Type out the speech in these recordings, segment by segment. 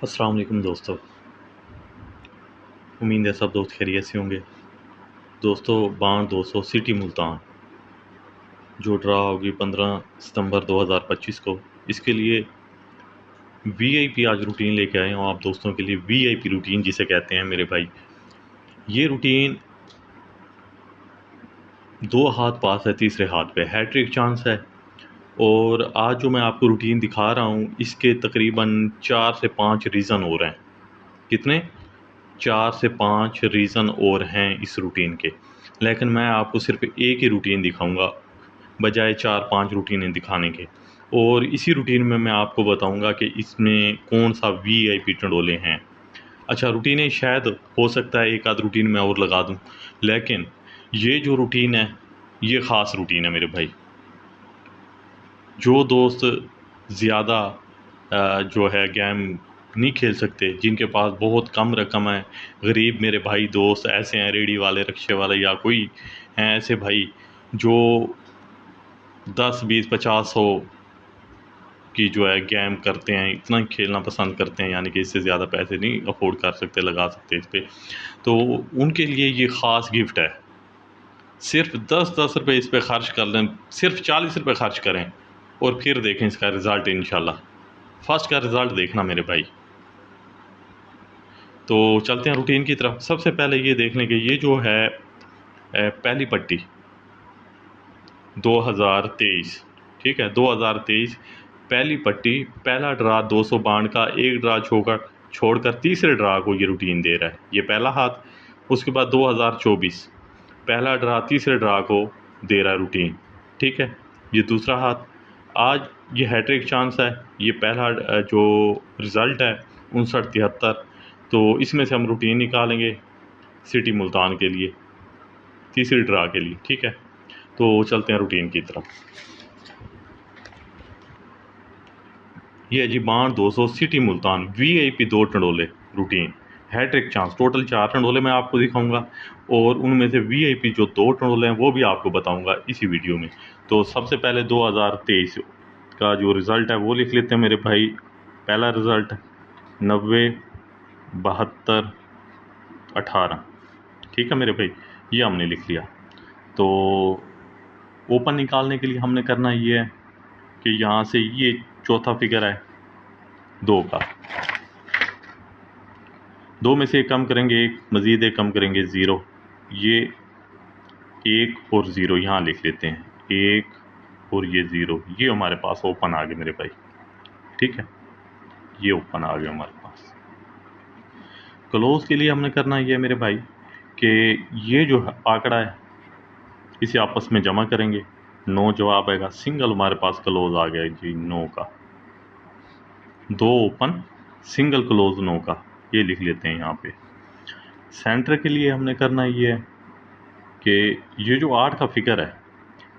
अस्सलाम वालेकुम दोस्तों। उम्मीद है सब दोस्त खैरियत से होंगे। दोस्तों, बाण 200 सिटी मुल्तान जो ड्रा होगी 15 सितंबर 2025 को, इसके लिए वीआईपी आज रूटीन लेके आए हूँ आप दोस्तों के लिए। वीआईपी रूटीन जिसे कहते हैं मेरे भाई, ये रूटीन दो हाथ पास है, तीसरे हाथ पे हैट्रिक चांस है। और आज जो मैं आपको रूटीन दिखा रहा हूँ, इसके तकरीबन 4 से 5 रीज़न और हैं। कितने? 4 से 5 रीज़न और हैं इस रूटीन के, लेकिन मैं आपको सिर्फ एक ही रूटीन दिखाऊंगा बजाय 4-5 रूटीनें दिखाने के। और इसी रूटीन में मैं आपको बताऊंगा कि इसमें कौन सा वीआईपी टंडोले हैं। अच्छा, रूटीनें शायद हो सकता है एक आध रूटीन मैं और लगा दूं, लेकिन ये जो रूटीन है ये ख़ास रूटीन है मेरे भाई। जो दोस्त ज़्यादा जो है गेम नहीं खेल सकते, जिनके पास बहुत कम रकम है, गरीब मेरे भाई दोस्त ऐसे हैं, रेडी वाले, रिक्शे वाले, या कोई हैं ऐसे भाई जो 10, 20, 50, 100 की जो है गेम करते हैं, इतना खेलना पसंद करते हैं, यानी कि इससे ज़्यादा पैसे नहीं अफोर्ड कर सकते, लगा सकते इस पर, तो उनके लिए ये ख़ास गिफ्ट है। सिर्फ 10-10 रुपये इस पर खर्च कर लें, सिर्फ 40 रुपये खर्च करें और फिर देखें इसका रिज़ल्ट। इंशाल्लाह फर्स्ट का रिज़ल्ट देखना मेरे भाई। तो चलते हैं रूटीन की तरफ। सबसे पहले ये देख लें कि ये जो है पहली पट्टी 2023, ठीक है, 2023 पहली पट्टी, पहला ड्रा 200 बांड का, एक ड्रा छोड़कर तीसरे ड्रा को ये रूटीन दे रहा है। ये पहला हाथ। उसके बाद 2024 पहला ड्रा तीसरे ड्रा को दे रहा है रूटीन, ठीक है। ये दूसरा हाथ। आज ये हैट्रिक चांस है। ये पहला जो रिज़ल्ट है 59-73, तो इसमें से हम रूटीन निकालेंगे सिटी मुल्तान के लिए, तीसरी ड्रा के लिए, ठीक है। तो चलते हैं रूटीन की तरफ। ये है जी बाण 200 सिटी मुल्तान वीआईपी 2 टंडोले रूटीन, हैट्रिक चांस। टोटल 4 टंडोले मैं आपको दिखाऊंगा और उनमें से वीआईपी जो 2 टंडोले हैं वो भी आपको बताऊंगा इसी वीडियो में। तो सबसे पहले 2023 का जो रिज़ल्ट है वो लिख लेते हैं मेरे भाई। पहला रिज़ल्ट 90, 72, 18, ठीक है मेरे भाई, ये हमने लिख लिया। तो ओपन निकालने के लिए हमने करना ये है कि यहाँ से ये चौथा फिगर है 2 का, 2 में से एक कम करेंगे, एक मज़ीद एक कम करेंगे, 0। ये 1 और 0 यहाँ लिख लेते हैं, 1 और ये 0, ये हमारे पास ओपन आ गए मेरे भाई, ठीक है। ये ओपन आ गया हमारे पास। क्लोज के लिए हमने करना ये है मेरे भाई कि ये जो आंकड़ा है इसे आपस में जमा करेंगे, 9 जवाब आएगा, सिंगल हमारे पास क्लोज आ गया जी 9 का, 2 ओपन, सिंगल क्लोज 9 का, ये लिख लेते हैं यहाँ पे। सेंटर के लिए हमने करना ये है कि ये जो 8 का फिगर है,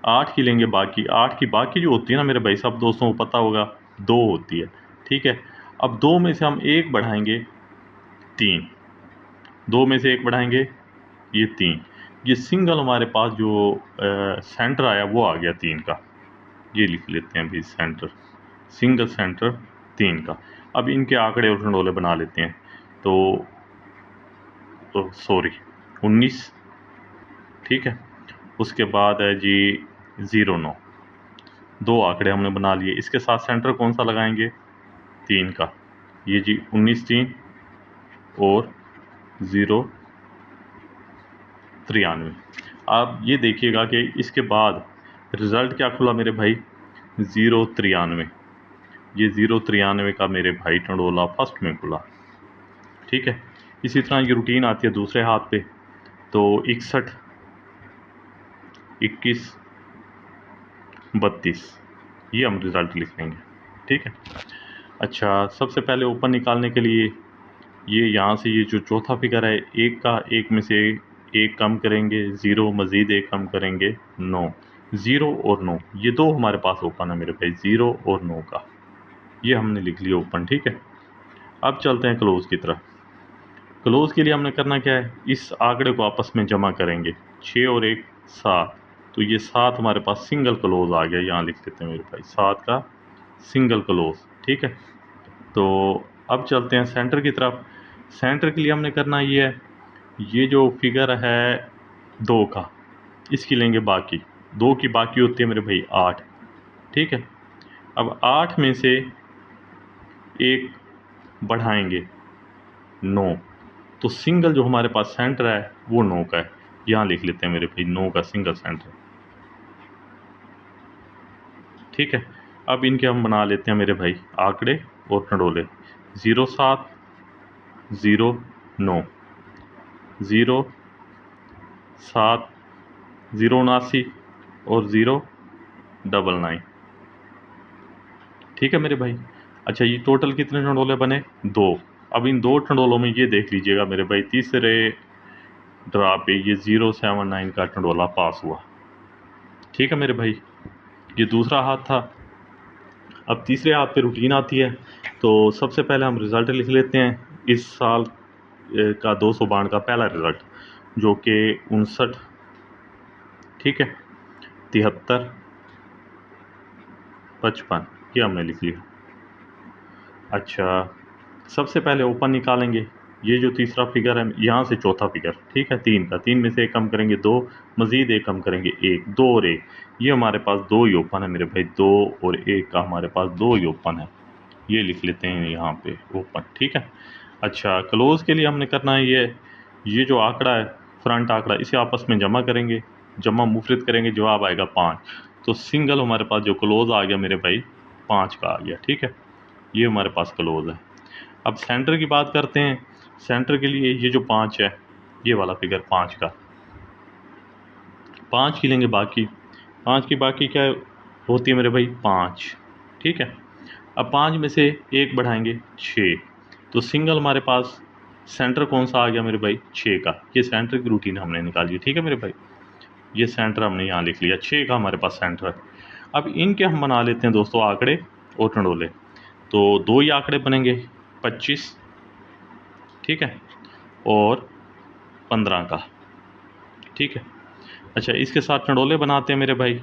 8 की लेंगे, बाकी 8 की बाकी जो होती है ना मेरे भाई, सब दोस्तों को पता होगा 2 होती है, ठीक है। अब 2 में से हम 1 बढ़ाएंगे, 3, 2 में से 1 बढ़ाएंगे, ये 3, ये सिंगल हमारे पास जो सेंटर आया वो आ गया 3 का, ये लिख लेते हैं भाई सेंटर, सिंगल सेंटर 3 का। अब इनके आंकड़े और टंडोले बना लेते हैं। तो सॉरी 19, ठीक है। उसके बाद है जी 09, 2 आंकड़े हमने बना लिए। इसके साथ सेंटर कौन सा लगाएंगे? 3 का, ये जी 19-3 और 0-93। आप ये देखिएगा कि इसके बाद रिज़ल्ट क्या खुला मेरे भाई, 0-93, ये 0-93 का मेरे भाई टंडोला फर्स्ट में खुला, ठीक है। इसी तरह ये रूटीन आती है दूसरे हाथ पे, तो 61, 21, 32, ये हम रिज़ल्ट लिख लेंगे, ठीक है। अच्छा, सबसे पहले ओपन निकालने के लिए ये यहाँ से ये जो चौथा फिगर है, 1 का, 1 में से 1 कम करेंगे, 0, मज़ीद 1 कम करेंगे, 9, 0 और 9, ये 2 हमारे पास ओपन है मेरे भाई, 0 और 9 का, ये हमने लिख लिया ओपन, ठीक है। अब चलते हैं क्लोज़ की तरफ। क्लोज़ के लिए हमने करना क्या है, इस आंकड़े को आपस में जमा करेंगे, 6 और 1 7, तो ये 7 हमारे पास सिंगल क्लोज़ आ गया, यहाँ लिख लेते हैं मेरे भाई, 7 का सिंगल क्लोज़, ठीक है। तो अब चलते हैं सेंटर की तरफ। सेंटर के लिए हमने करना ये है, ये जो फिगर है 2 का, इसकी लेंगे बाकी, 2 की बाकी होती है मेरे भाई 8, ठीक है। अब 8 में से एक बढ़ाएंगे 9, तो सिंगल जो हमारे पास सेंटर है वो 9 का है। यहाँ लिख लेते हैं मेरे भाई 9 का सिंगल सेंटर, ठीक है। अब इनके हम बना लेते हैं मेरे भाई आंकड़े और टंडोले। 07 09 07 079 और 099, ठीक है मेरे भाई। अच्छा, ये टोटल कितने टंडोले बने? 2। अब इन 2 टंडोलों में ये देख लीजिएगा मेरे भाई, तीसरे ड्रा पे ये 079 का टंडोला पास हुआ, ठीक है मेरे भाई। ये दूसरा हाथ था। अब तीसरे हाथ पे रूटीन आती है, तो सबसे पहले हम रिज़ल्ट लिख लेते हैं। इस साल का 200 बाण का पहला रिज़ल्ट जो कि 59, ठीक है, 73 55, ये हमने लिख लिया। अच्छा, सबसे पहले ओपन निकालेंगे। ये जो तीसरा फिगर है, यहाँ से चौथा फिगर, ठीक है, 3 का, 3 में से एक कम करेंगे 2, मज़ीद एक कम करेंगे 1, 2 और 1, ये हमारे पास 2 ही ओपन है मेरे भाई, 2 और 1 का हमारे पास 2 ही ओपन है। ये लिख लेते हैं यहाँ पे ओपन, ठीक है। अच्छा, क्लोज़ के लिए हमने करना है ये जो आंकड़ा है, फ्रंट आंकड़ा, इसे आपस में जमा करेंगे, जमा मुफरत करेंगे, जवाब आएगा 5। तो सिंगल हमारे पास जो क्लोज़ आ गया मेरे भाई 5 का आ गया, ठीक है। ये हमारे पास क्लोज़ है। अब सेंटर की बात करते हैं। सेंटर के लिए ये जो 5 है, ये वाला फिगर 5 का, 5 की लेंगे बाकी। 5 की बाकी क्या होती है मेरे भाई? 5, ठीक है। अब 5 में से एक बढ़ाएंगे 6, तो सिंगल हमारे पास सेंटर कौन सा आ गया मेरे भाई? 6 का। ये सेंटर की रूटीन हमने निकाली, ठीक है मेरे भाई। ये सेंटर हमने यहाँ लिख लिया, 6 का हमारे पास सेंटर है। अब इनके हम बना लेते हैं दोस्तों आंकड़े और टंडोले। तो 2 ही आंकड़े बनेंगे, 25, ठीक है, और 15 का, ठीक है। अच्छा, इसके साथ टंडोले बनाते हैं मेरे भाई।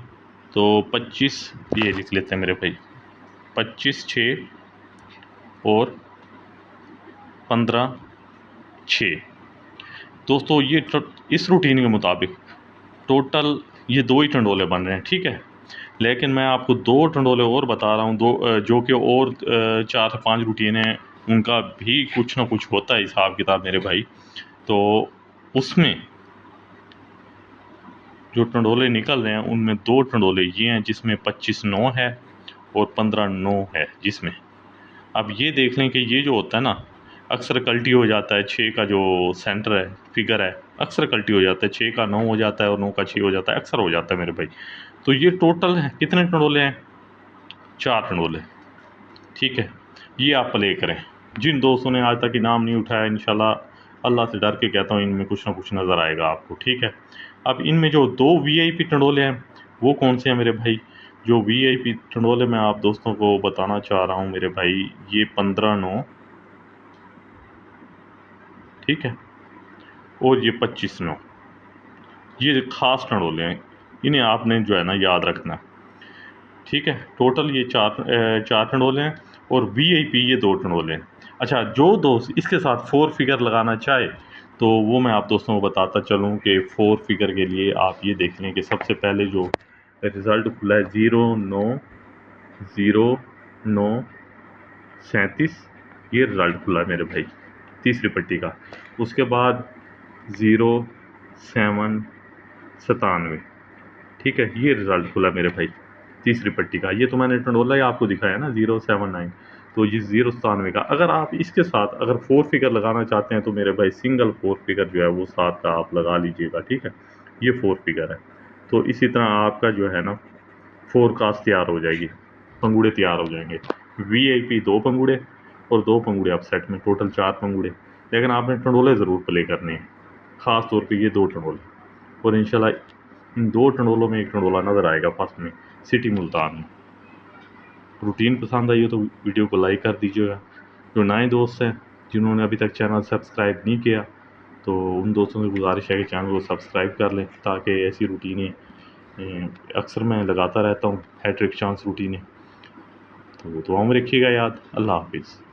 तो 25 ये लिख लेते हैं मेरे भाई, 25 6 और 15 6। दोस्तों ये इस रूटीन के मुताबिक टोटल ये 2 ही टंडोले बन रहे हैं, ठीक है। लेकिन मैं आपको 2 टंडोले और बता रहा हूँ, 2 जो कि और 4 से 5 रूटीन हैं, उनका भी कुछ ना कुछ होता है हिसाब किताब मेरे भाई। तो उसमें जो टंडोले निकल रहे हैं उनमें 2 टंडोले ये हैं जिसमें 25 9 है और 15 9 है जिसमें। अब ये देख लें कि ये जो होता है ना, अक्सर कल्टी हो जाता है, 6 का जो सेंटर है, फिगर है, अक्सर कल्टी हो जाता है, 6 का 9 हो जाता है और 9 का 6 हो जाता है, अक्सर हो जाता है मेरे भाई। तो ये टोटल है कितने टंडोले हैं? 4 टंडोले, ठीक है। ये आप प्ले करें। जिन दोस्तों ने आज तक इनाम नहीं उठाया, इंशाल्लाह अल्लाह से डर के कहता हूँ इनमें कुछ ना कुछ नज़र आएगा आपको, ठीक है। अब इनमें जो 2 वीआईपी टंडोले हैं वो कौन से हैं मेरे भाई? जो वीआईपी टंडोले मैं आप दोस्तों को बताना चाह रहा हूँ मेरे भाई, ये 15 9, ठीक है, और ये 25 9, ये ख़ास टंडोले हैं, इन्हें आपने जो है ना याद रखना, ठीक है। टोटल ये 4 टंडोले हैं और वीआईपी ये 2 टंडोले हैं। अच्छा, जो दोस्त इसके साथ 4 फिगर लगाना चाहे तो वो मैं आप दोस्तों को बताता चलूँ कि 4 फिगर के लिए आप ये देख लें कि सबसे पहले जो रिज़ल्ट खुला है 09 ये रिज़ल्ट खुला है मेरे भाई तीसरी पट्टी का। उसके बाद 07 97, ठीक है, ये रिज़ल्ट खुला मेरे भाई तीसरी पट्टी का। ये तो मैंने टंडोला ही आपको दिखाया ना 079, तो ये 097 का। अगर आप इसके साथ अगर 4 फिगर लगाना चाहते हैं तो मेरे भाई सिंगल 4 फिगर जो है वो 7 का आप लगा लीजिएगा, ठीक है। ये 4 फिगर है। तो इसी तरह आपका जो है ना फोरकास्ट तैयार हो जाएगी, पंगुड़े तैयार हो जाएंगे। वीआईपी 2 पंगुड़े और 2 पंगुड़े आप सेट में, टोटल 4 पंगुड़े। लेकिन आपने टंडोले ज़रूर प्ले करने हैं, ख़ास तौर पे ये 2 टंडोले, और इंशाल्लाह इन 2 टंडोलों में एक टंडोला नज़र आएगा फर्स्ट में, सिटी मुल्तान में। रूटीन पसंद आई हो तो वीडियो को लाइक कर दीजिएगा। जो नए दोस्त हैं जिन्होंने अभी तक चैनल सब्सक्राइब नहीं किया, तो उन दोस्तों से गुजारिश है कि चैनल को सब्सक्राइब कर लें, ताकि ऐसी रूटीनें अक्सर मैं लगाता रहता हूँ, हैट्रिक चांस रूटीनें। तो दुआ में रखिएगा याद। अल्लाह हाफिज़।